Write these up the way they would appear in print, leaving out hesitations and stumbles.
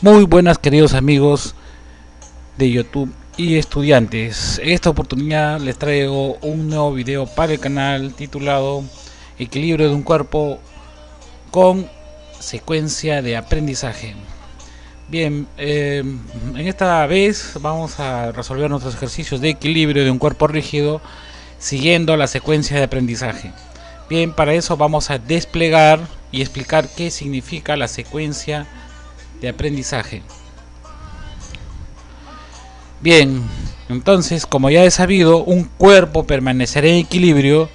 Muy buenas, queridos amigos de YouTube y estudiantes. En esta oportunidad les traigo un nuevo video para el canal titulado Equilibrio de un cuerpo con secuencia de aprendizaje. Bien, en esta vez vamos a resolver nuestros ejercicios de equilibrio de un cuerpo rígido siguiendo la secuencia de aprendizaje. Bien, para eso vamos a desplegar y explicar qué significa la secuencia de aprendizaje. Bien, entonces, como ya he sabido, un cuerpo permanecerá en equilibrio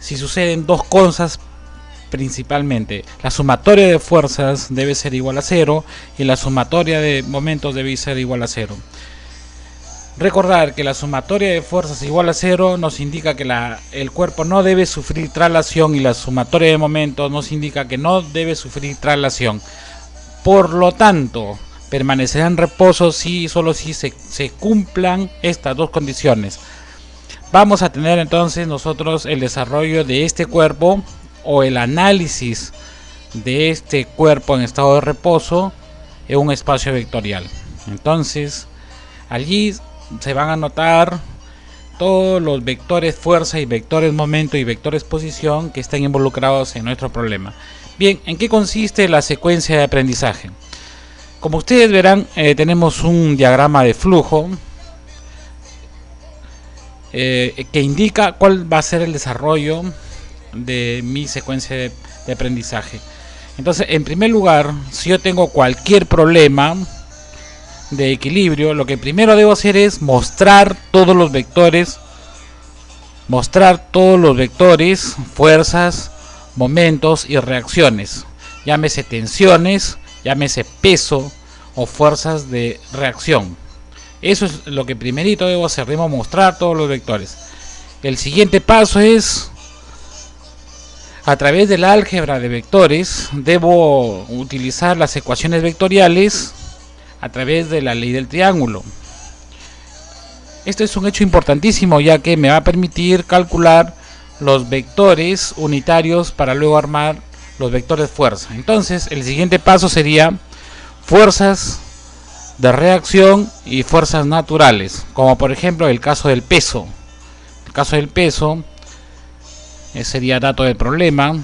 si suceden dos cosas principalmente. La sumatoria de fuerzas debe ser igual a 0 y la sumatoria de momentos debe ser igual a 0. Recordar que la sumatoria de fuerzas igual a 0 nos indica que el cuerpo no debe sufrir traslación, y la sumatoria de momentos nos indica que no debe sufrir traslación. Por lo tanto, permanecerá en reposo solo si se cumplan estas dos condiciones. Vamos a tener entonces nosotros el desarrollo de este cuerpo o el análisis de este cuerpo en estado de reposo en un espacio vectorial. Entonces, allí se van a notar todos los vectores fuerza y vectores momento y vectores posición que están involucrados en nuestro problema. Bien, ¿en qué consiste la secuencia de aprendizaje? Como ustedes verán, tenemos un diagrama de flujo que indica cuál va a ser el desarrollo de mi secuencia de aprendizaje. Entonces, en primer lugar, si yo tengo cualquier problema de equilibrio, lo que primero debo hacer es mostrar todos los vectores, fuerzas, momentos y reacciones, llámese tensiones, llámese peso o fuerzas de reacción. Eso es lo que primerito debo hacer, debo mostrar todos los vectores. El siguiente paso es, a través de la álgebra de vectores, debo utilizar las ecuaciones vectoriales a través de la ley del triángulo. Esto es un hecho importantísimo, ya que me va a permitir calcular los vectores unitarios para luego armar los vectores fuerza. Entonces, el siguiente paso sería fuerzas de reacción y fuerzas naturales, como por ejemplo el caso del peso. El caso del peso sería dato del problema,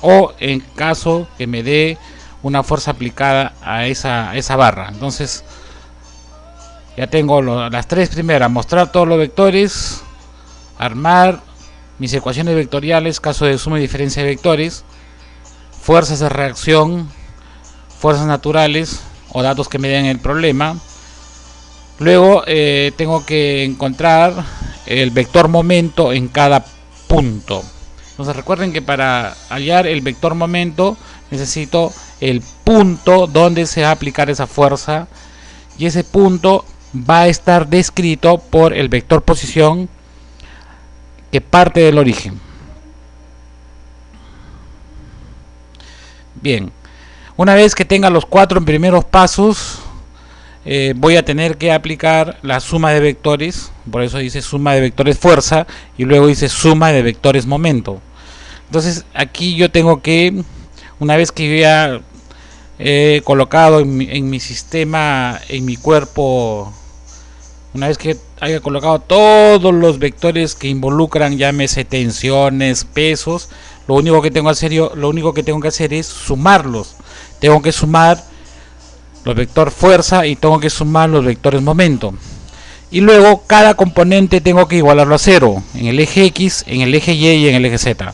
o en caso que me dé una fuerza aplicada a esa barra. Entonces, ya tengo las tres primeras: mostrar todos los vectores, armar mis ecuaciones vectoriales, caso de suma y diferencia de vectores, fuerzas de reacción, fuerzas naturales o datos que me den el problema. Luego tengo que encontrar el vector momento en cada punto. Entonces recuerden que para hallar el vector momento necesito el punto donde se va a aplicar esa fuerza, y ese punto va a estar descrito por el vector posición que parte del origen. Bien, una vez que tenga los cuatro primeros pasos, voy a tener que aplicar la suma de vectores. Por eso dice suma de vectores fuerza y luego dice suma de vectores momento. Entonces aquí yo tengo que, una vez que yo ya he colocado en mi sistema, en mi cuerpo, una vez que haya colocado todos los vectores que involucran, llámese tensiones, pesos, lo único que tengo que hacer es sumarlos. Tengo que sumar los vectores fuerza y tengo que sumar los vectores momento. Y luego cada componente tengo que igualarlo a 0 en el eje X, en el eje Y y en el eje Z.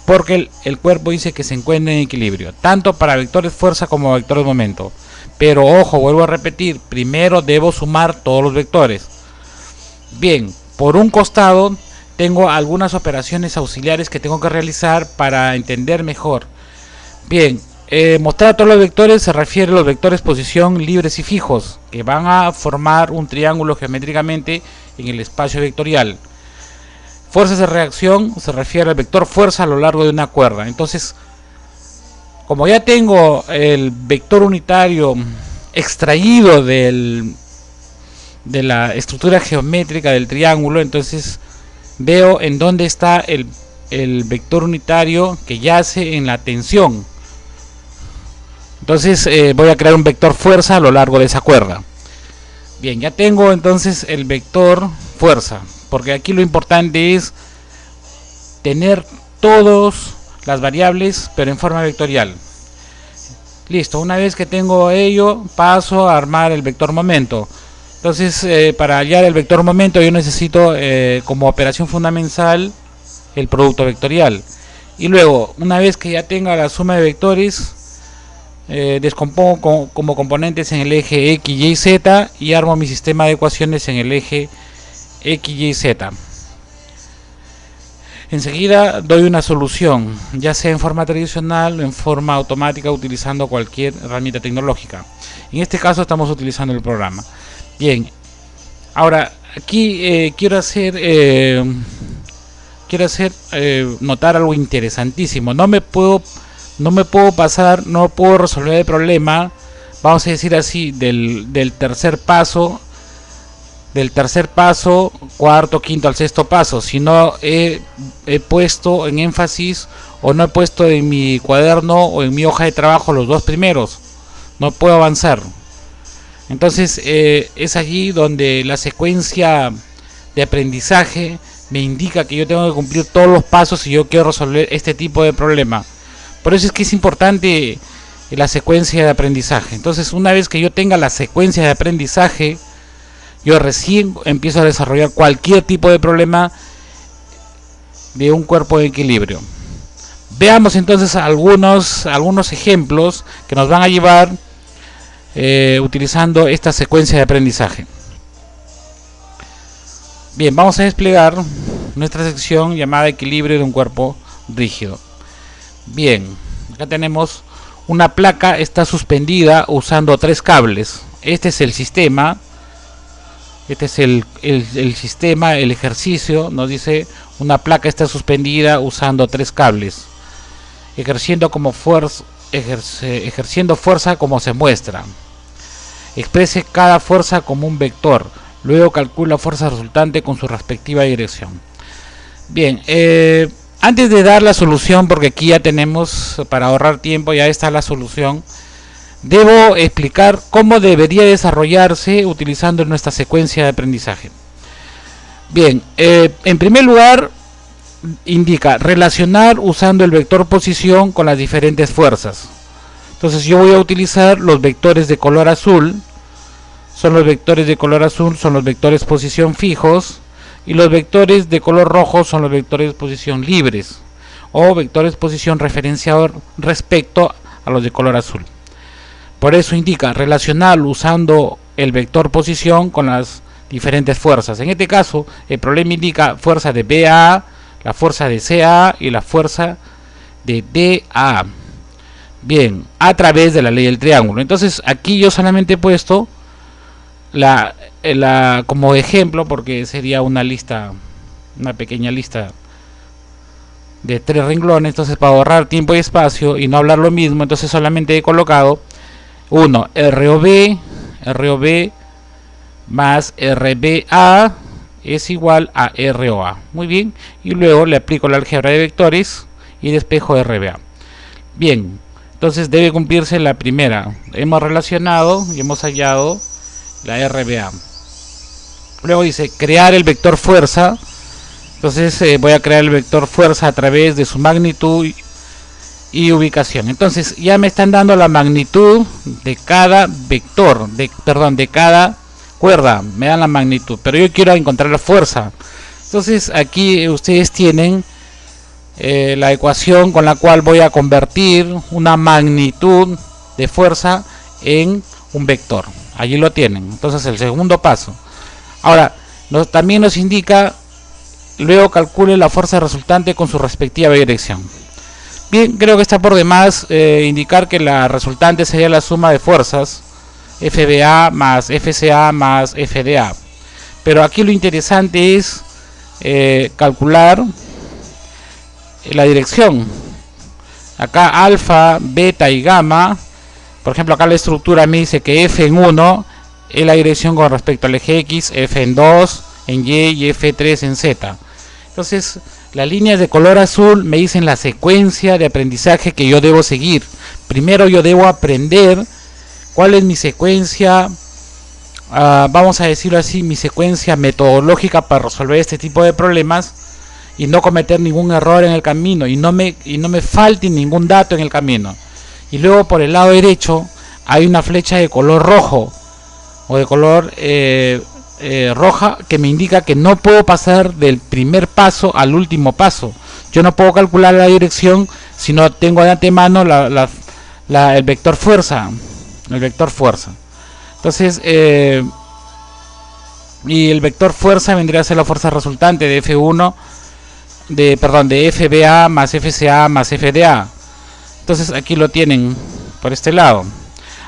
Porque el cuerpo dice que se encuentra en equilibrio, tanto para vectores fuerza como vectores momento. Pero ojo, vuelvo a repetir, primero debo sumar todos los vectores. Bien, por un costado tengo algunas operaciones auxiliares que tengo que realizar para entender mejor. Bien, mostrar todos los vectores se refiere a los vectores posición libres y fijos, que van a formar un triángulo geométricamente en el espacio vectorial. Fuerzas de reacción se refiere al vector fuerza a lo largo de una cuerda. Entonces, como ya tengo el vector unitario extraído de la estructura geométrica del triángulo, entonces veo en dónde está el vector unitario que yace en la tensión. Entonces voy a crear un vector fuerza a lo largo de esa cuerda. Bien, ya tengo entonces el vector fuerza, porque aquí lo importante es tener todas las variables pero en forma vectorial. Listo, una vez que tengo ello, paso a armar el vector momento. Entonces para hallar el vector momento yo necesito como operación fundamental el producto vectorial. Y luego, una vez que ya tenga la suma de vectores, descompongo como componentes en el eje X, Y, Z y armo mi sistema de ecuaciones en el eje X, Y, Z. Enseguida doy una solución, ya sea en forma tradicional o en forma automática utilizando cualquier herramienta tecnológica. En este caso estamos utilizando el programa. Bien, ahora aquí quiero hacer notar algo interesantísimo. No puedo resolver el problema, vamos a decir así, del tercer paso, cuarto, quinto al sexto paso, si no he puesto en énfasis o no he puesto en mi cuaderno o en mi hoja de trabajo los dos primeros, no puedo avanzar. Entonces es allí donde la secuencia de aprendizaje me indica que yo tengo que cumplir todos los pasos si yo quiero resolver este tipo de problema. Por eso es que es importante la secuencia de aprendizaje. Entonces, una vez que yo tenga la secuencia de aprendizaje, yo recién empiezo a desarrollar cualquier tipo de problema de un cuerpo de equilibrio. Veamos entonces algunos ejemplos que nos van a llevar utilizando esta secuencia de aprendizaje. Bien, vamos a desplegar nuestra sección llamada equilibrio de un cuerpo rígido. Bien, acá tenemos una placa, está suspendida usando 3 cables. Este es el sistema. Este es el sistema, el ejercicio. Nos dice una placa está suspendida usando 3 cables, ejerciendo fuerza como se muestra. Exprese cada fuerza como un vector. Luego calcula fuerza resultante con su respectiva dirección. Bien, antes de dar la solución, porque aquí ya tenemos, para ahorrar tiempo, ya está la solución, debo explicar cómo debería desarrollarse utilizando nuestra secuencia de aprendizaje. Bien, en primer lugar, indica relacionar usando el vector posición con las diferentes fuerzas. Entonces yo voy a utilizar los vectores de color azul. Son los vectores posición fijos, y los vectores de color rojo son los vectores posición libres o vectores posición referenciador respecto a los de color azul. Por eso indica relacionar usando el vector posición con las diferentes fuerzas. En este caso el problema indica fuerza de BA, la fuerza de CA y la fuerza de DA. Bien, a través de la ley del triángulo. Entonces aquí yo solamente he puesto como ejemplo, porque sería una pequeña lista de 3 renglones. Entonces, para ahorrar tiempo y espacio y no hablar lo mismo, entonces solamente he colocado 1 ROB más RBA es igual a ROA. Muy bien, y luego le aplico la álgebra de vectores y despejo RBA. Bien, entonces debe cumplirse la primera. Hemos relacionado y hemos hallado la RBA. Luego dice crear el vector fuerza. Entonces voy a crear el vector fuerza a través de su magnitud y ubicación. Entonces ya me están dando la magnitud de cada vector, de cada cuerda. Me dan la magnitud, pero yo quiero encontrar la fuerza. Entonces aquí ustedes tienen la ecuación con la cual voy a convertir una magnitud de fuerza en un vector. Allí lo tienen. Entonces el segundo paso. Ahora también nos indica luego calcule la fuerza resultante con su respectiva dirección. Bien, creo que está por demás indicar que la resultante sería la suma de fuerzas FBA más FCA más FDA. Pero aquí lo interesante es calcular la dirección. Acá alfa, beta y gamma. Por ejemplo, acá la estructura me dice que F en 1 es la dirección con respecto al eje X, F en 2 en Y y F3 en Z. Entonces Las líneas de color azul me dicen la secuencia de aprendizaje que yo debo seguir. Primero yo debo aprender cuál es mi secuencia, vamos a decirlo así, mi secuencia metodológica para resolver este tipo de problemas y no cometer ningún error en el camino y no me falte ningún dato en el camino. Y luego por el lado derecho hay una flecha de color rojo o de color roja que me indica que no puedo pasar del primer paso al último paso. Yo no puedo calcular la dirección si no tengo de antemano el vector fuerza. Entonces, y el vector fuerza vendría a ser la fuerza resultante de F1, de FBA más FCA más FDA. Entonces aquí lo tienen por este lado.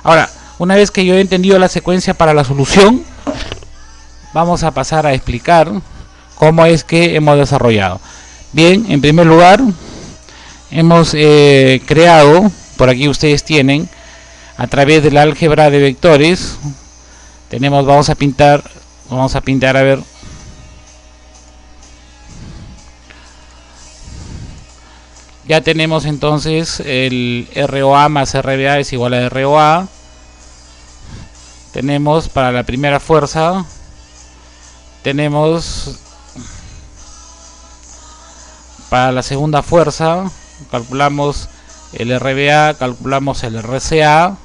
Ahora, una vez que yo he entendido la secuencia para la solución, vamos a pasar a explicar cómo es que hemos desarrollado. Bien, en primer lugar, hemos creado, por aquí ustedes tienen, a través del álgebra de vectores, tenemos, vamos a pintar, a ver, ya tenemos entonces el ROA más RBA es igual a ROA. Tenemos para la primera fuerza, tenemos para la segunda fuerza, calculamos el RBA, calculamos el RCA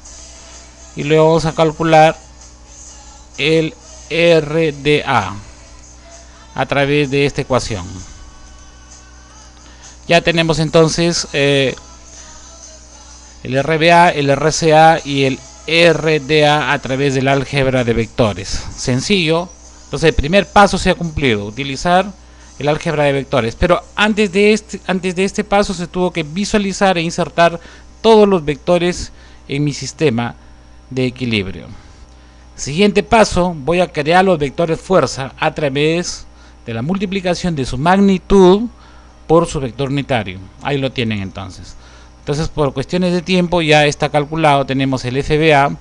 y luego vamos a calcular el RDA a través de esta ecuación. Ya tenemos entonces el RBA, el RCA y el RDA a través del álgebra de vectores. Sencillo. Entonces el primer paso se ha cumplido, utilizar el álgebra de vectores. Pero antes de este paso se tuvo que visualizar e insertar todos los vectores en mi sistema de equilibrio. Siguiente paso, voy a crear los vectores fuerza a través de la multiplicación de su magnitud por su vector unitario. Ahí lo tienen entonces. Entonces, por cuestiones de tiempo ya está calculado. Tenemos el FBA,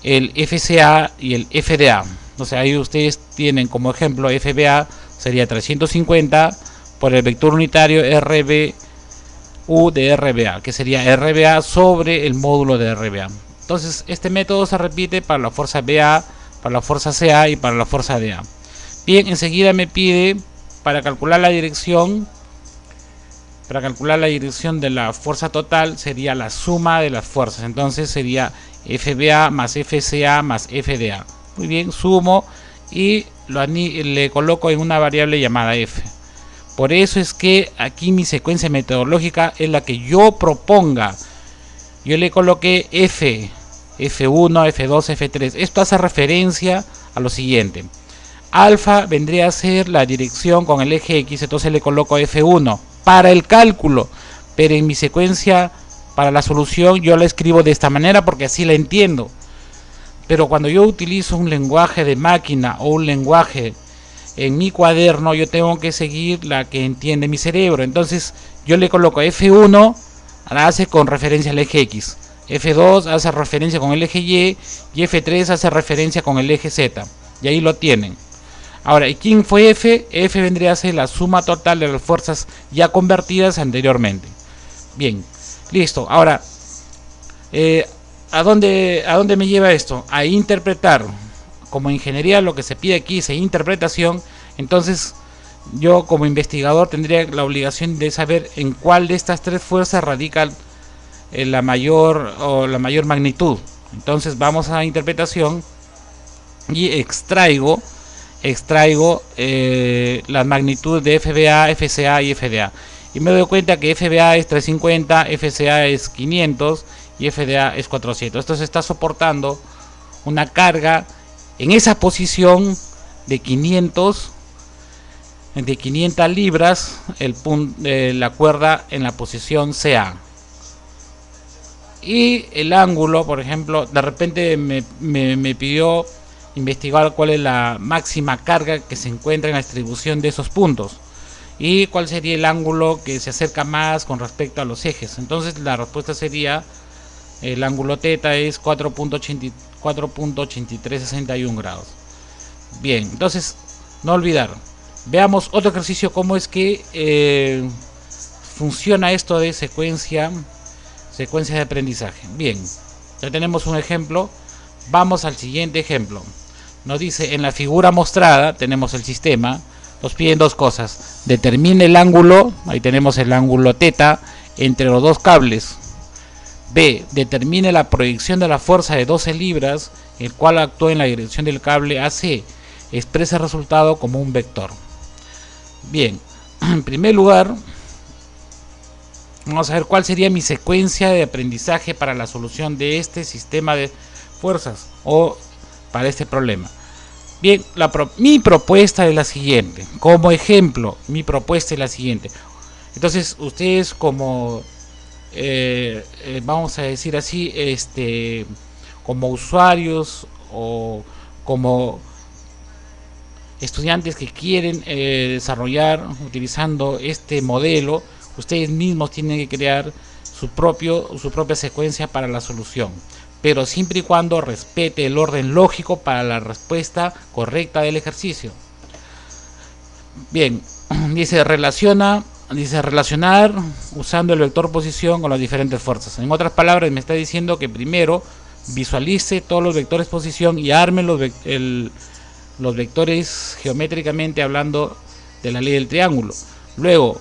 el FCA y el FDA. O sea, ahí ustedes tienen como ejemplo FBA sería 350 por el vector unitario RBU de RBA, que sería RBA sobre el módulo de RBA. Entonces, este método se repite para la fuerza BA, para la fuerza CA y para la fuerza DA. Bien, enseguida me pide para calcular la dirección. Para calcular la dirección de la fuerza total sería la suma de las fuerzas. Entonces sería FBA más FCA más FDA. Muy bien, sumo y le coloco en una variable llamada F. Por eso es que aquí mi secuencia metodológica es la que yo proponga. Yo le coloqué F, F1, F2, F3. Esto hace referencia a lo siguiente. Alfa vendría a ser la dirección con el eje X, entonces le coloco F1 para el cálculo, pero en mi secuencia para la solución yo la escribo de esta manera porque así la entiendo. Pero cuando yo utilizo un lenguaje de máquina o un lenguaje en mi cuaderno, yo tengo que seguir la que entiende mi cerebro. Entonces yo le coloco F1, hace con referencia al eje X, F2 hace referencia con el eje Y y F3 hace referencia con el eje Z. Y ahí lo tienen. Ahora, ¿y quién fue F? F vendría a ser la suma total de las fuerzas ya convertidas anteriormente. Bien, listo. Ahora, ¿a dónde me lleva esto? A interpretar. Como ingeniería lo que se pide aquí es interpretación. Entonces, yo como investigador tendría la obligación de saber en cuál de estas tres fuerzas radica la mayor magnitud. Entonces, vamos a interpretación y extraigo las magnitudes de FBA, FCA y FDA y me doy cuenta que FBA es 350, FCA es 500 y FDA es 400. Esto se está soportando una carga en esa posición de 500 libras, la cuerda en la posición CA. Y el ángulo, por ejemplo, de repente me pidió investigar cuál es la máxima carga que se encuentra en la distribución de esos puntos y cuál sería el ángulo que se acerca más con respecto a los ejes. Entonces la respuesta sería el ángulo θ es 4.8361 grados. Bien, entonces no olvidar, Veamos otro ejercicio, cómo es que funciona esto de secuencia de aprendizaje. Bien, ya tenemos un ejemplo. Vamos al siguiente ejemplo. Nos dice, en la figura mostrada tenemos el sistema. Nos piden dos cosas: determine el ángulo, ahí tenemos el ángulo θ entre los dos cables. B, determine la proyección de la fuerza de 12 libras, el cual actúa en la dirección del cable AC. Expresa el resultado como un vector. Bien, en primer lugar, vamos a ver cuál sería mi secuencia de aprendizaje para la solución de este sistema de fuerzas o para este problema. Bien, mi propuesta es la siguiente. Como ejemplo, mi propuesta es la siguiente. Entonces, ustedes como, vamos a decir así, como usuarios o como estudiantes que quieren desarrollar utilizando este modelo, ustedes mismos tienen que crear su propia secuencia para la solución, pero siempre y cuando respete el orden lógico para la respuesta correcta del ejercicio. Bien, dice relacionar usando el vector posición con las diferentes fuerzas. En otras palabras, me está diciendo que primero visualice todos los vectores posición y arme los vectores geométricamente hablando de la ley del triángulo. Luego,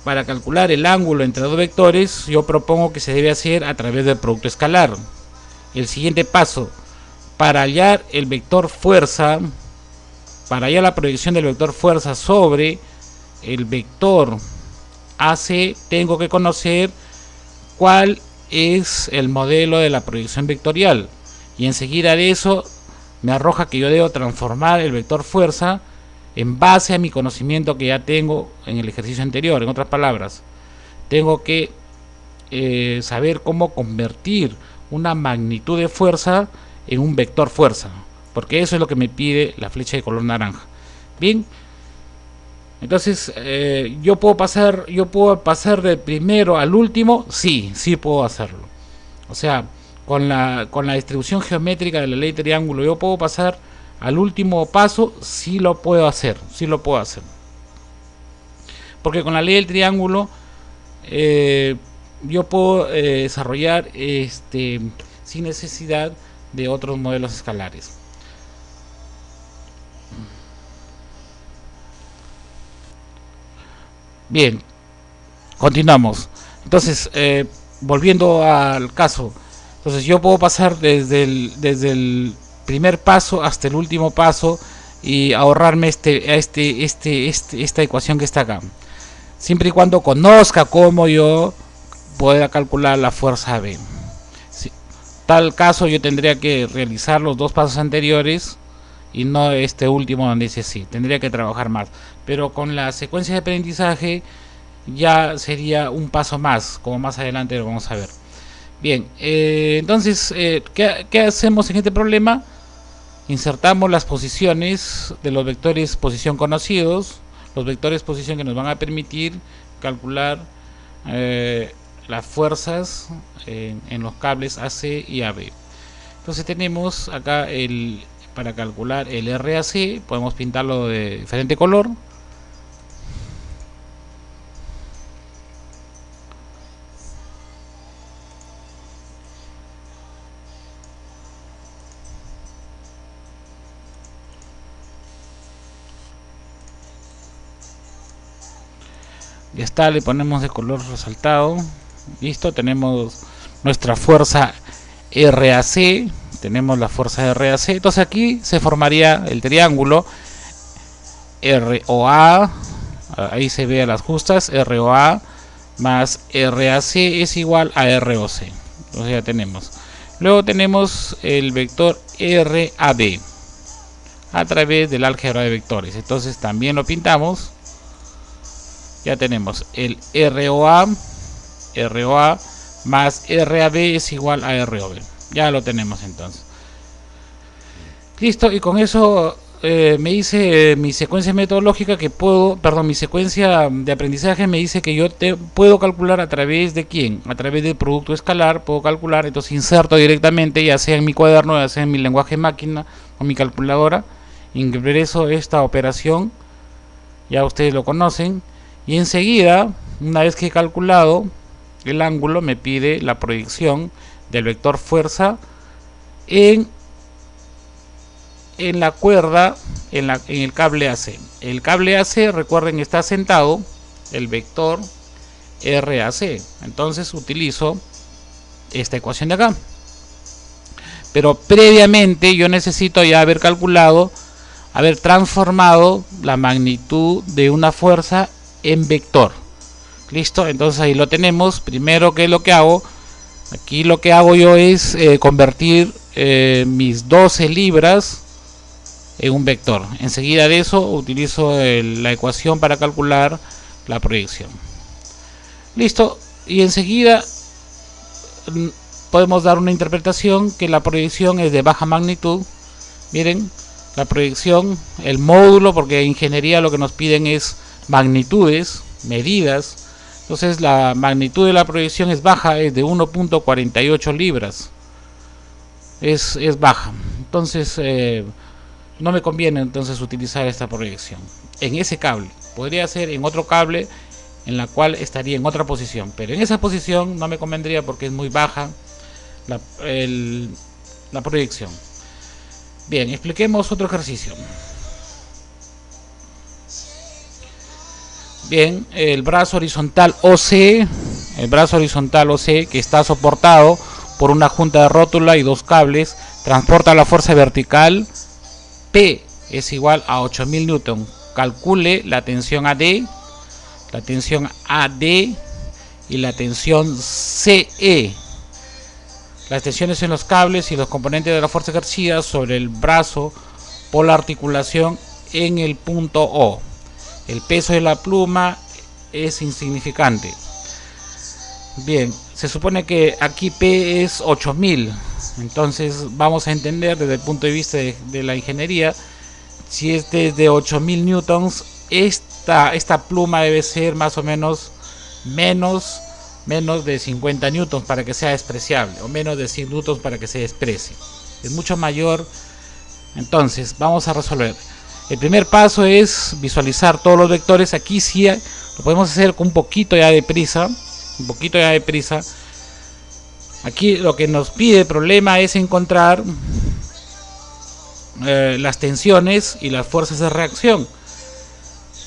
para calcular el ángulo entre dos vectores, yo propongo que se debe hacer a través del producto escalar. El siguiente paso, para hallar el vector fuerza, para hallar la proyección del vector fuerza sobre el vector AC, tengo que conocer cuál es el modelo de la proyección vectorial, y enseguida de eso me arroja que yo debo transformar el vector fuerza en base a mi conocimiento que ya tengo en el ejercicio anterior. En otras palabras, tengo que saber cómo convertir una magnitud de fuerza en un vector fuerza, porque eso es lo que me pide la flecha de color naranja. Bien, entonces yo puedo pasar del primero al último. Sí puedo hacerlo. O sea, con la distribución geométrica de la ley de triángulo, yo puedo pasar al último paso. Sí lo puedo hacer, porque con la ley del triángulo yo puedo desarrollar sin necesidad de otros modelos escalares. Bien, continuamos. Entonces, volviendo al caso, entonces yo puedo pasar desde el primer paso hasta el último paso y ahorrarme esta ecuación que está acá, siempre y cuando conozca cómo yo pueda calcular la fuerza B. Tal caso yo tendría que realizar los dos pasos anteriores y no este último donde dice sí, tendría que trabajar más, pero con la secuencia de aprendizaje ya sería un paso más, como más adelante lo vamos a ver. Bien, entonces ¿qué hacemos en este problema? Insertamos las posiciones de los vectores posición conocidos, los vectores posición que nos van a permitir calcular las fuerzas en los cables AC y AB. Entonces tenemos acá para calcular el RAC, podemos pintarlo de diferente color. Ya está, le ponemos de color resaltado. Listo, tenemos nuestra fuerza RAC, tenemos la fuerza de RAC. Entonces aquí se formaría el triángulo ROA, ahí se ve a las justas, ROA más RAC es igual a ROC. Entonces ya tenemos. Luego tenemos el vector RAB a través del álgebra de vectores. Entonces también lo pintamos. Ya tenemos el ROA más RAB es igual a ROB. Ya lo tenemos entonces. Listo, y con eso me hice mi secuencia metodológica mi secuencia de aprendizaje me dice que yo puedo calcular a través de quién, a través del producto escalar, puedo calcular. Entonces inserto directamente, ya sea en mi cuaderno, ya sea en mi lenguaje máquina o mi calculadora, ingreso esta operación ya ustedes lo conocen, y enseguida, una vez que he calculado el ángulo, me pide la proyección del vector fuerza en la cuerda, en el cable AC. El cable AC, recuerden, está sentado el vector RAC. Entonces utilizo esta ecuación de acá. Pero previamente yo necesito ya haber calculado, haber transformado la magnitud de una fuerza en vector. Listo, entonces ahí lo tenemos. Primero, ¿qué es lo que hago? Aquí lo que hago yo es convertir mis 12 libras en un vector. Enseguida de eso utilizo la ecuación para calcular la proyección. Listo, y enseguida podemos dar una interpretación que la proyección es de baja magnitud. Miren, la proyección, el módulo, porque en ingeniería lo que nos piden es magnitudes, medidas. Entonces la magnitud de la proyección es baja, es de 1.48 libras. Es baja. Entonces no me conviene entonces utilizar esta proyección en ese cable. Podría ser en otro cable en la cual estaría en otra posición, pero en esa posición no me convendría porque es muy baja la proyección. Bien, expliquemos otro ejercicio. Bien, el brazo horizontal OC, que está soportado por una junta de rótula y dos cables, transporta la fuerza vertical P es igual a 8000 newton. Calcule la tensión AD y la tensión CE. Las tensiones en los cables y los componentes de la fuerza ejercida sobre el brazo por la articulación en el punto O. El peso de la pluma es insignificante. Bien, se supone que aquí P es 8000. Entonces vamos a entender desde el punto de vista de la ingeniería, si es desde 8000 newtons, esta pluma debe ser más o menos menos de 50 newtons para que sea despreciable, o menos de 100 newtons para que se desprecie. Es mucho mayor. Entonces vamos a resolver. El primer paso es visualizar todos los vectores. Aquí sí lo podemos hacer con un poquito ya de prisa. Aquí lo que nos pide el problema es encontrar las tensiones y las fuerzas de reacción.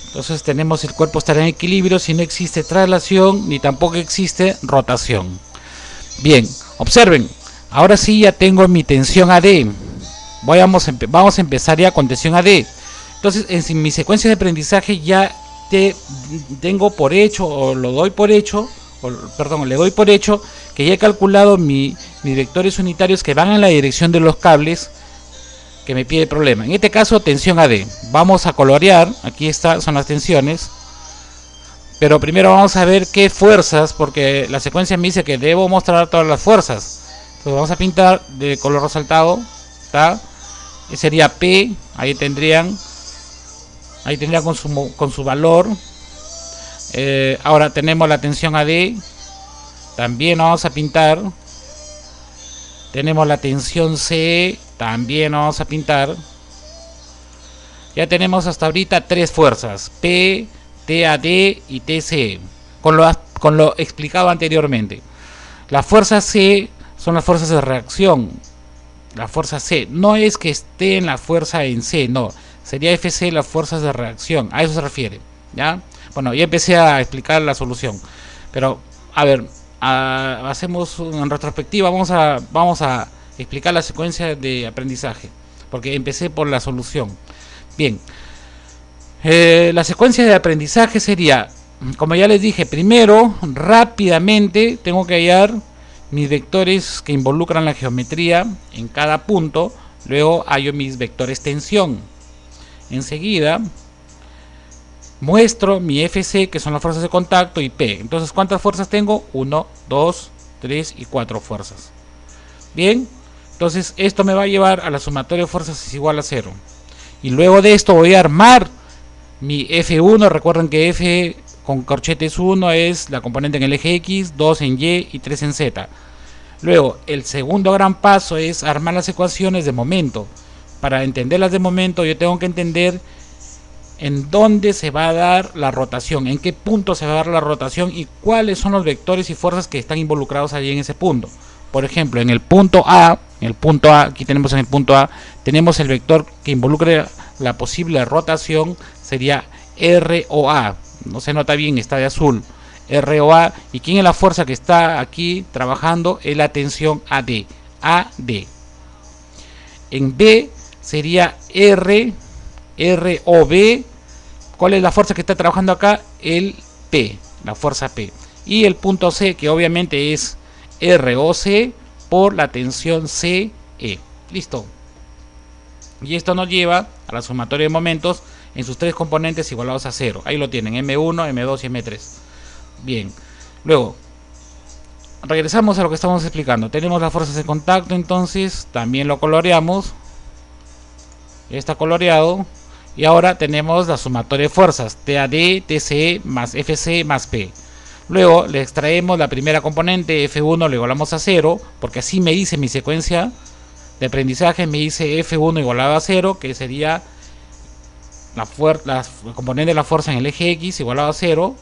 Entonces tenemos el cuerpo estará en equilibrio si no existe traslación ni tampoco existe rotación. Bien, observen, ahora sí ya tengo mi tensión AD. Vamos a empezar ya con tensión AD. Entonces en mi secuencia de aprendizaje ya tengo por hecho, o le doy por hecho que ya he calculado mis vectores unitarios que van en la dirección de los cables que me pide el problema. En este caso, tensión AD. Vamos a colorear. Aquí son las tensiones. Pero primero vamos a ver qué fuerzas, porque la secuencia me dice que debo mostrar todas las fuerzas. Entonces vamos a pintar de color resaltado. ¿Está? Sería P. Ahí tendrían con su valor. Ahora tenemos la tensión AD. También vamos a pintar. Tenemos la tensión CE. También vamos a pintar. Ya tenemos hasta ahorita tres fuerzas: P, TAD y TCE, con lo explicado anteriormente. Las fuerzas C son las fuerzas de reacción. La fuerza C no es que esté en la fuerza en C, no, sería FC las fuerzas de reacción, a eso se refiere. ¿Ya? Bueno, ya empecé a explicar la solución, pero a ver, hacemos en retrospectiva. Vamos a explicar la secuencia de aprendizaje, porque empecé por la solución. Bien, la secuencia de aprendizaje sería, como ya les dije, primero rápidamente tengo que hallar mis vectores que involucran la geometría en cada punto. Luego hallo mis vectores tensión. Enseguida muestro mi FC, que son las fuerzas de contacto, y P. Entonces, ¿cuántas fuerzas tengo? 1, 2, 3 y 4 fuerzas. Bien, entonces esto me va a llevar a la sumatoria de fuerzas es igual a 0. Y luego de esto voy a armar mi F1. Recuerden que F con corchetes 1 es la componente en el eje X, 2 en Y y 3 en Z. Luego, el segundo gran paso es armar las ecuaciones de momento. Para entenderlas de momento, yo tengo que entender en dónde se va a dar la rotación, en qué punto se va a dar la rotación y cuáles son los vectores y fuerzas que están involucrados allí en ese punto. Por ejemplo, en el punto A, aquí tenemos en el punto A, tenemos el vector que involucra la posible rotación, sería ROA. No se nota bien, está de azul. ROA. ¿Y quién es la fuerza que está aquí trabajando? Es la tensión AD. AD. En B sería ROB. ¿Cuál es la fuerza que está trabajando acá? El P, la fuerza P. Y el punto C, que obviamente es ROC por la tensión CE. Listo. Y esto nos lleva a la sumatoria de momentos en sus tres componentes igualados a 0. Ahí lo tienen, M1, M2 y M3. Bien. Luego, regresamos a lo que estamos explicando. Tenemos las fuerzas de contacto, entonces también lo coloreamos. Ya está coloreado. Y ahora tenemos la sumatoria de fuerzas, TAD, TCE más FC más P. Luego le extraemos la primera componente, F1 lo igualamos a 0, porque así me dice mi secuencia de aprendizaje, me dice F1 igualado a 0, que sería la componente de la fuerza en el eje X igualado a 0,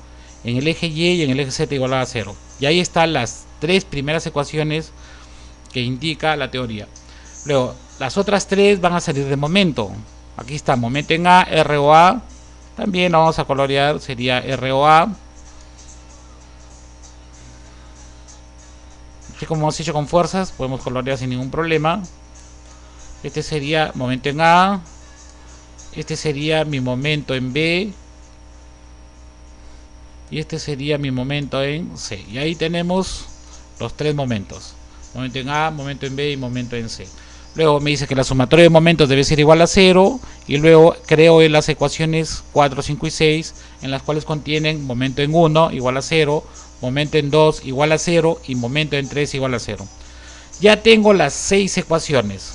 en el eje Y y en el eje Z igualado a 0. Y ahí están las tres primeras ecuaciones que indica la teoría. Luego, las otras tres van a salir de momento. Aquí está, momento en A, ROA. También lo vamos a colorear, sería ROA. Así como hemos hecho con fuerzas, podemos colorear sin ningún problema. Este sería momento en A. Este sería mi momento en B. Y este sería mi momento en C. Y ahí tenemos los tres momentos. Momento en A, momento en B y momento en C. Luego me dice que la sumatoria de momentos debe ser igual a 0. Y luego creo en las ecuaciones 4, 5 y 6, en las cuales contienen momento en 1 igual a 0, momento en 2 igual a 0 y momento en 3 igual a 0. Ya tengo las 6 ecuaciones.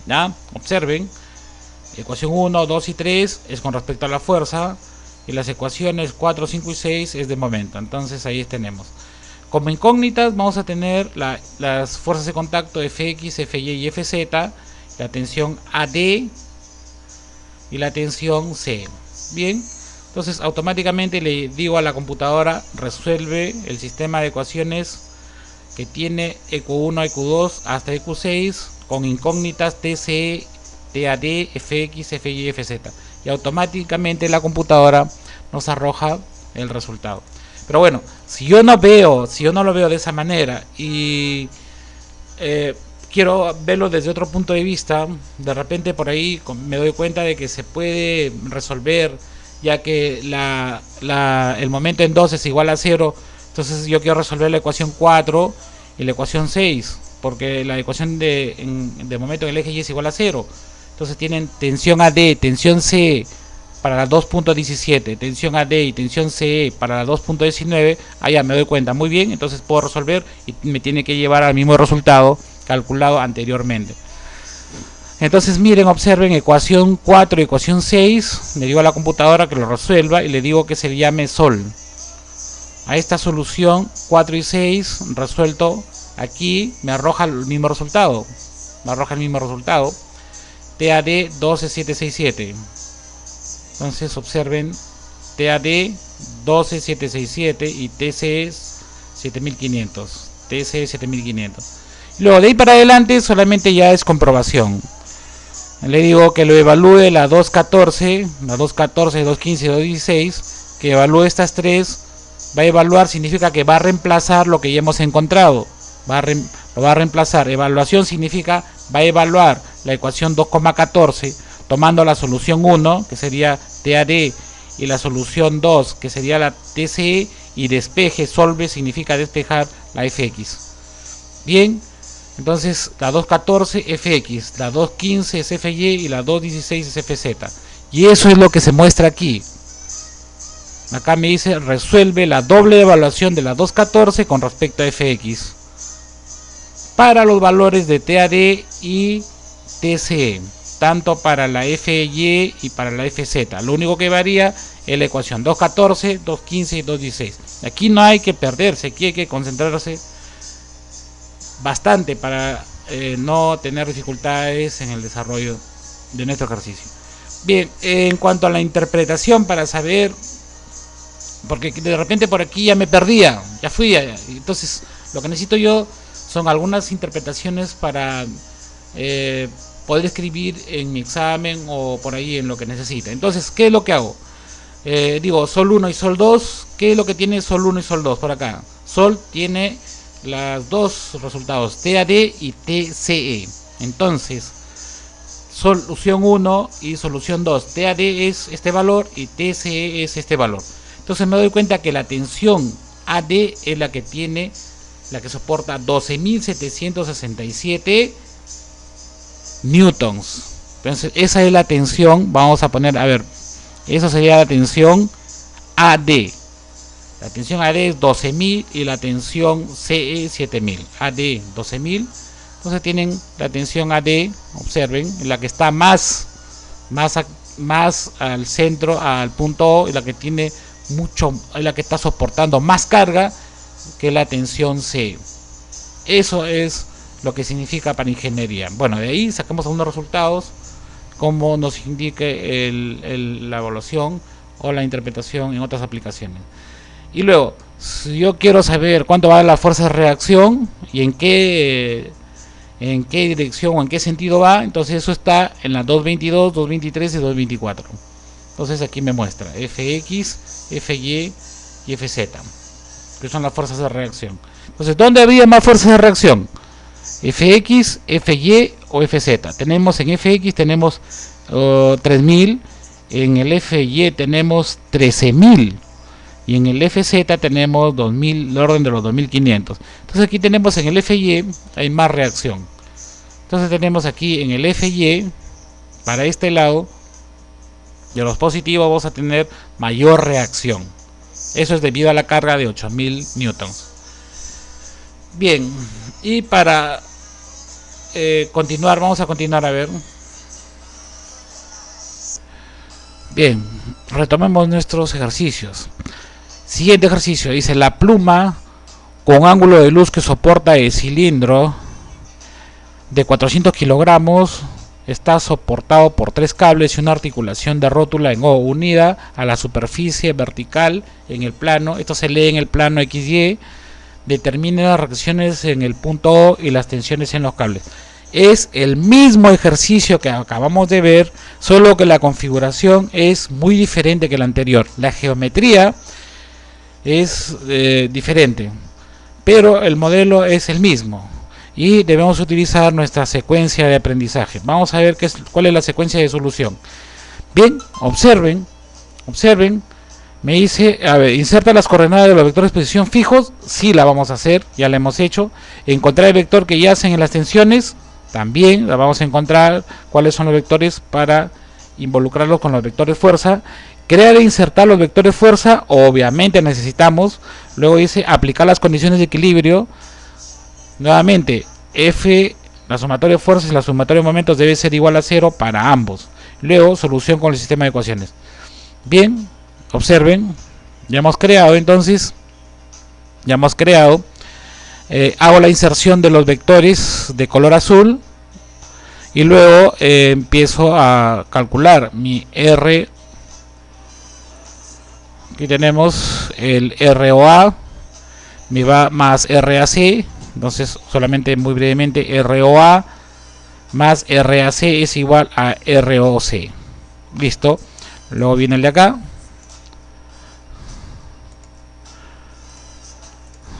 ¿Ya? Observen. Ecuación 1, 2 y 3 es con respecto a la fuerza. Y las ecuaciones 4, 5 y 6 es de momento. Entonces ahí tenemos. Como incógnitas vamos a tener las fuerzas de contacto Fx, Fy y Fz, la tensión AD y la tensión C. Bien, entonces automáticamente le digo a la computadora, resuelve el sistema de ecuaciones que tiene EQ1, EQ2 hasta EQ6 con incógnitas TCE, TAD, Fx, Fy y Fz. Y automáticamente la computadora nos arroja el resultado. Pero bueno, si yo no lo veo de esa manera y quiero verlo desde otro punto de vista, de repente por ahí me doy cuenta de que se puede resolver, ya que el momento en 2 es igual a 0, entonces yo quiero resolver la ecuación 4 y la ecuación 6, porque la ecuación de momento en el eje Y es igual a 0. Entonces tienen tensión AD, tensión C para la 2.17, tensión AD y tensión CE para la 2.19, allá me doy cuenta, muy bien, entonces puedo resolver y me tiene que llevar al mismo resultado calculado anteriormente. Entonces miren, observen, ecuación 4 y ecuación 6, le digo a la computadora que lo resuelva y le digo que se llame sol. A esta solución 4 y 6 resuelto, aquí me arroja el mismo resultado, TAD 12767. Entonces observen, TAD 12767 y TCE 7500. Luego de ahí para adelante solamente ya es comprobación. Le digo que lo evalúe la 214, 215 y 216, que evalúe estas tres. Va a evaluar significa que va a reemplazar lo que ya hemos encontrado. Lo va a reemplazar. Evaluación significa va a evaluar la ecuación 2,14 tomando la solución 1, que sería TAD, y la solución 2, que sería la TCE, y despeje, solve, significa despejar la Fx. Bien, entonces la 214 Fx, la 215 es Fy y la 216 es Fz. Y eso es lo que se muestra aquí. Acá me dice, resuelve la doble evaluación de la 214 con respecto a Fx para los valores de TAD y TCE, tanto para la Fy y para la Fz. Lo único que varía es la ecuación 214, 215 y 216. Aquí no hay que perderse, aquí hay que concentrarse bastante para no tener dificultades en el desarrollo de nuestro ejercicio. Bien, en cuanto a la interpretación, para saber, porque de repente por aquí ya me perdía, ya fui, entonces lo que necesito yo son algunas interpretaciones para poder escribir en mi examen o por ahí en lo que necesite. Entonces, ¿qué es lo que hago? Digo, Sol 1 y Sol 2, ¿qué es lo que tiene Sol 1 y Sol 2 por acá? Sol tiene los dos resultados, TAD y TCE. Entonces, solución 1 y solución 2, TAD es este valor y TCE es este valor. Entonces me doy cuenta que la tensión AD es la que tiene, la que soporta 12.767 newtons. Entonces esa es la tensión, vamos a poner, a ver, eso sería la tensión AD. La tensión AD es 12.000 y la tensión CE 7.000. AD 12.000. Entonces tienen la tensión AD, observen, la que está más al centro, al punto O, y la que tiene mucho, la que está soportando más carga que la tensión C. Eso es lo que significa para ingeniería. Bueno, de ahí sacamos algunos resultados, como nos indique la evaluación o la interpretación en otras aplicaciones. Y luego, si yo quiero saber cuánto va la fuerza de reacción y en qué dirección o en qué sentido va, entonces eso está en la 222, 223 y 224. Entonces aquí me muestra Fx, Fy y Fz, que son las fuerzas de reacción. Entonces, ¿dónde había más fuerzas de reacción? Fx, Fy o Fz. Tenemos en Fx tenemos 3000, en el Fy tenemos 13000 y en el Fz tenemos 2000, el orden de los 2500. Entonces aquí tenemos en el Fy hay más reacción. Entonces tenemos aquí en el Fy, para este lado de los positivos vamos a tener mayor reacción. Eso es debido a la carga de 8000 newtons. Bien, y para continuar, vamos a continuar a ver. Bien, retomemos nuestros ejercicios. Siguiente ejercicio, dice: la pluma con ángulo de luz que soporta el cilindro de 400 kilogramos está soportado por 3 cables y una articulación de rótula en O unida a la superficie vertical en el plano. Esto se lee en el plano XY. Determine las reacciones en el punto O y las tensiones en los cables. Es el mismo ejercicio que acabamos de ver, solo que la configuración es muy diferente que la anterior. La geometría es diferente, pero el modelo es el mismo y debemos utilizar nuestra secuencia de aprendizaje. Vamos a ver cuál es la secuencia de solución. Bien, observen, me dice, a ver, inserta las coordenadas de los vectores de posición fijos. Sí, la vamos a hacer, ya la hemos hecho. Encontrar el vector que yacen en las tensiones, también la vamos a encontrar. Cuáles son los vectores para involucrarlos con los vectores fuerza. Crear e insertar los vectores fuerza, obviamente necesitamos. Luego dice aplicar las condiciones de equilibrio. Nuevamente, F, la sumatoria de fuerzas y la sumatoria de momentos debe ser igual a 0 para ambos. Luego, solución con el sistema de ecuaciones. Bien, observen, ya hemos creado entonces, hago la inserción de los vectores de color azul y luego empiezo a calcular mi R. Aquí tenemos el ROA, me va más RAC. Entonces, solamente muy brevemente, ROA más RAC es igual a ROC. Listo. Luego viene el de acá.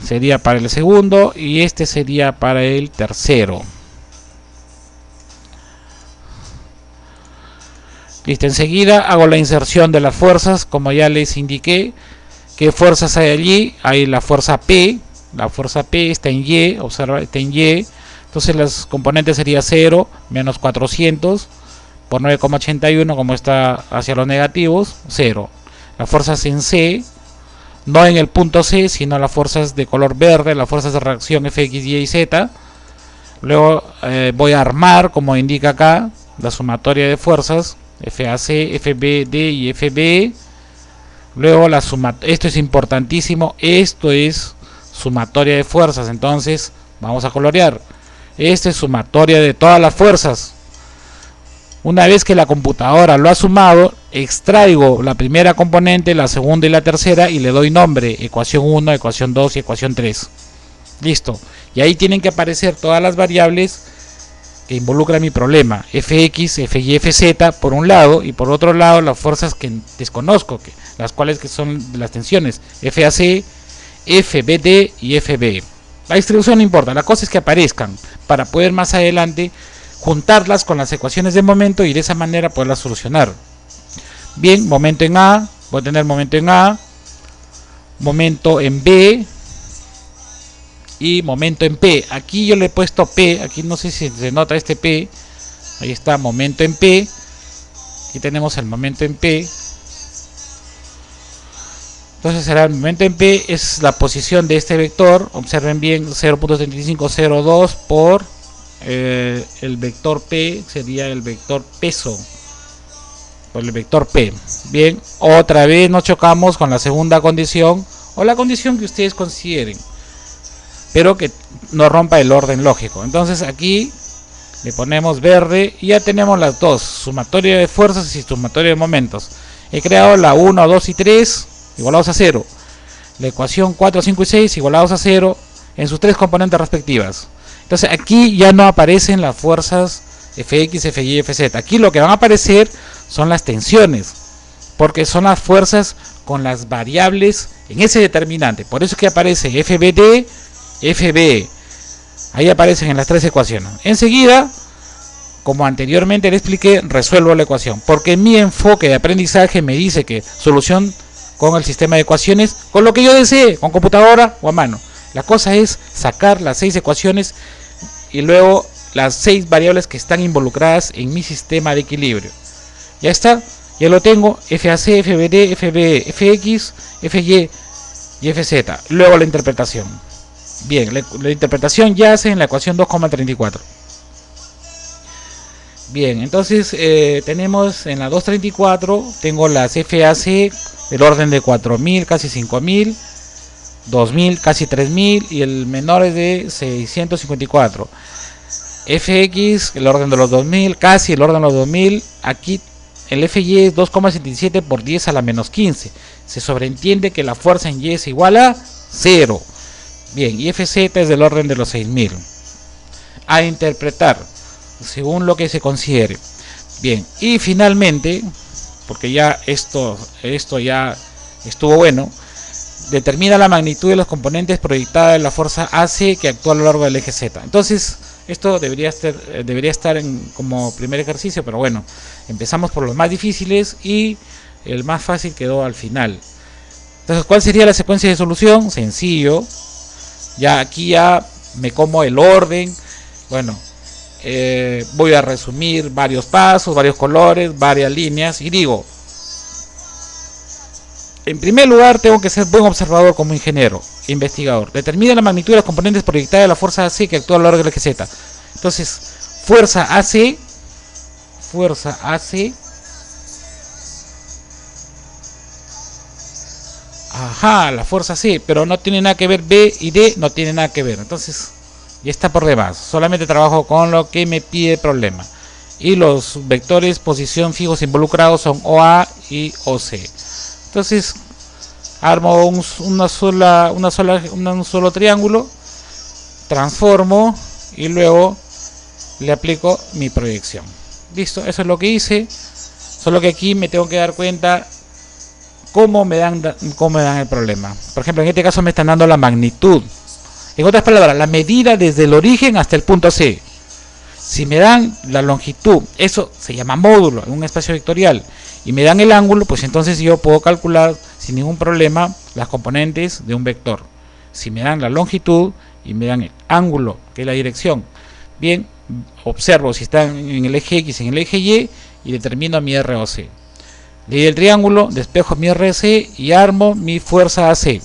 Sería para el segundo y este sería para el tercero. Listo. Enseguida hago la inserción de las fuerzas, como ya les indiqué. ¿Qué fuerzas hay allí? Hay la fuerza P. La fuerza P está en Y, observa, está en Y. Entonces las componentes sería 0 menos 400 por 9,81, como está hacia los negativos, 0. Las fuerzas en C, no en el punto C, sino las fuerzas de color verde, las fuerzas de reacción F, X, Y y Z. Luego voy a armar, como indica acá, la sumatoria de fuerzas FAC, FBD y FB. Luego la esto es importantísimo, esto es sumatoria de fuerzas. Entonces vamos a colorear. Esta es sumatoria de todas las fuerzas. Una vez que la computadora lo ha sumado, extraigo la primera componente, la segunda y la tercera y le doy nombre, ecuación 1, ecuación 2 y ecuación 3. Listo. Y ahí tienen que aparecer todas las variables que involucran mi problema, fx, fy, fz por un lado, y por otro lado las fuerzas que desconozco, las cuales que son las tensiones, FAC, FBD y FB. La distribución no importa, la cosa es que aparezcan para poder más adelante juntarlas con las ecuaciones de momento y de esa manera poderlas solucionar. Bien, momento en A, voy a tener momento en A, momento en B y momento en P. Aquí yo le he puesto P, aquí no sé si se nota este P, ahí está, momento en P, aquí tenemos el momento en P. Entonces será el momento en P, es la posición de este vector, observen bien, 0.3502 por el vector P, sería el vector peso, por el vector P. Bien, otra vez nos chocamos con la segunda condición, o la condición que ustedes consideren, pero que no rompa el orden lógico. Entonces aquí le ponemos verde y ya tenemos las dos, sumatoria de fuerzas y sumatoria de momentos. He creado la 1, 2 y 3 igualados a 0, la ecuación 4, 5 y 6 igualados a 0 en sus tres componentes respectivas. Entonces aquí ya no aparecen las fuerzas Fx, Fy y Fz. Aquí lo que van a aparecer son las tensiones, porque son las fuerzas con las variables en ese determinante. Por eso es que aparece FBD, FB. Ahí aparecen en las tres ecuaciones. Enseguida, como anteriormente le expliqué, resuelvo la ecuación, porque mi enfoque de aprendizaje me dice que solución con el sistema de ecuaciones, con lo que yo desee, con computadora o a mano. La cosa es sacar las 6 ecuaciones y luego las 6 variables que están involucradas en mi sistema de equilibrio. Ya está, ya lo tengo, FAC, FBD, FB, FX, FY y FZ. Luego la interpretación. Bien, la interpretación ya hace en la ecuación 2,34. Bien, entonces tenemos en la 2.34, tengo las FAC del orden de 4.000, casi 5.000, 2.000, casi 3.000 y el menor es de 654. FX, el orden de los 2.000, casi el orden de los 2.000. Aquí el FY es 2,77 por 10 a la menos 15. Se sobreentiende que la fuerza en Y es igual a 0. Bien, y FZ es del orden de los 6.000. A interpretar según lo que se considere. Bien, y finalmente, porque ya esto ya estuvo bueno, determina la magnitud de los componentes proyectada de la fuerza AC que actúa a lo largo del eje Z. Entonces, esto debería estar como primer ejercicio, pero bueno, empezamos por los más difíciles y el más fácil quedó al final. Entonces, ¿cuál sería la secuencia de solución? Sencillo. Ya aquí ya me como el orden. Bueno, voy a resumir varios pasos, varios colores, varias líneas y digo, en primer lugar tengo que ser buen observador como ingeniero, investigador. Determina la magnitud de los componentes proyectados de la fuerza AC que actúa a lo largo del eje Z. Entonces, fuerza AC, ajá, la fuerza C, pero no tiene nada que ver, B y D no tiene nada que ver. Entonces, ya está por demás. Solamente trabajo con lo que me pide el problema. Y los vectores posición fijos involucrados son OA y OC. Entonces, armo un solo triángulo, transformo y luego le aplico mi proyección. Listo, eso es lo que hice. Solo que aquí me tengo que dar cuenta cómo me dan el problema. Por ejemplo, en este caso me están dando la magnitud. En otras palabras, la medida desde el origen hasta el punto C. Si me dan la longitud, eso se llama módulo en un espacio vectorial, y me dan el ángulo, pues entonces yo puedo calcular sin ningún problema las componentes de un vector. Si me dan la longitud y me dan el ángulo, que es la dirección, bien, observo si están en el eje X, en el eje Y, y determino mi ROC. Le doy el triángulo, despejo mi RC y armo mi fuerza AC.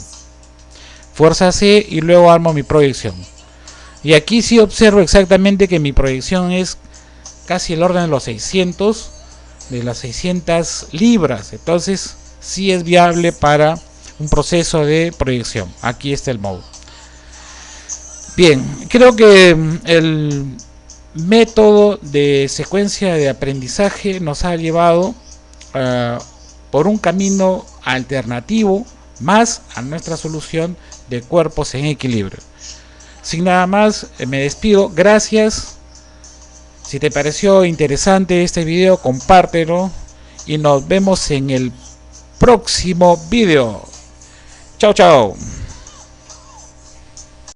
Fuerza AC y luego armo mi proyección. Y aquí sí observo exactamente que mi proyección es casi el orden de los 600, de las 600 libras. Entonces sí es viable para un proceso de proyección. Aquí está el módulo. Bien, creo que método de secuencia de aprendizaje nos ha llevado por un camino alternativo más a nuestra solución de cuerpos en equilibrio. Sin nada más, me despido. Gracias. Si te pareció interesante este video, compártelo y nos vemos en el próximo video. Chao, chao.